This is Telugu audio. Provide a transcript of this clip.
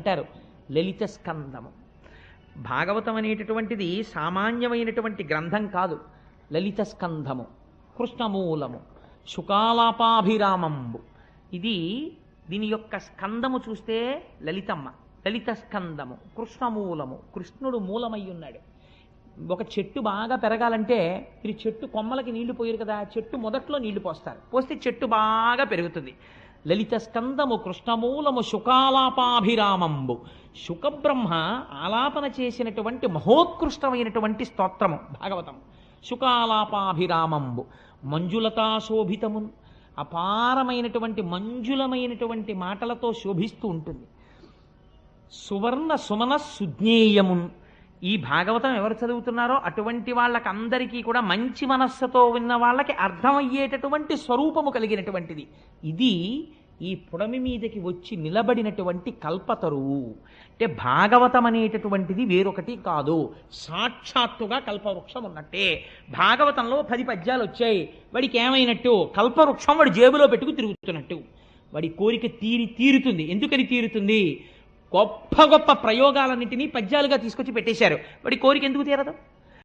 అంటారు లలిత స్కందము. భాగవతం అనేటటువంటిది సామాన్యమైనటువంటి గ్రంథం కాదు. లలిత స్కంధము, కృష్ణమూలము, శుకాలాపాభిరామంబు. ఇది దీని యొక్క స్కందము చూస్తే లలితమ్మ, లలిత స్కందము, కృష్ణమూలము. కృష్ణుడు మూలమై ఉన్నాడు. ఒక చెట్టు బాగా పెరగాలంటే మీరు చెట్టు కొమ్మలకి నీళ్లు పోయారు కదా, చెట్టు మొదట్లో నీళ్లు పోస్తారు, పోస్తే చెట్టు బాగా పెరుగుతుంది. లలిత స్కందము, కృష్ణమూలము, శుకాలాపాభిరామంబు. శుకబ్రహ్మ ఆలాపన చేసినటువంటి మహోత్కృష్టమైనటువంటి స్తోత్రము భాగవతం. శుకాలాపాభిరామంబు. మంజులతా శోభితమున్, అపారమైనటువంటి మంజులమైనటువంటి మాటలతో శోభిస్తూ ఉంటుంది. సువర్ణ సుమన సుజ్ఞేయమున్. ఈ భాగవతం ఎవరు చదువుతున్నారో అటువంటి వాళ్ళకందరికీ కూడా మంచి మనస్సుతో విన్న వాళ్ళకి అర్థమయ్యేటటువంటి స్వరూపము కలిగినటువంటిది. ఇది ఈ పుడమి మీదకి వచ్చి నిలబడినటువంటి కల్పతరువు. అంటే భాగవతం అనేటటువంటిది వేరొకటి కాదు, సాక్షాత్తుగా కల్పవృక్షం ఉన్నట్టే. భాగవతంలో 10 పద్యాలు వచ్చాయి, వాడికి ఏమైనట్టు? కల్పవృక్షం వాడి జేబులో పెట్టుకు తిరుగుతున్నట్టు. వాడి కోరిక తీరుతుంది. ఎందుకని తీరుతుంది? గొప్ప గొప్ప ప్రయోగాలన్నింటినీ పద్యాలుగా తీసుకొచ్చి పెట్టేశారు. వాడి కోరిక ఎందుకు తీరదు?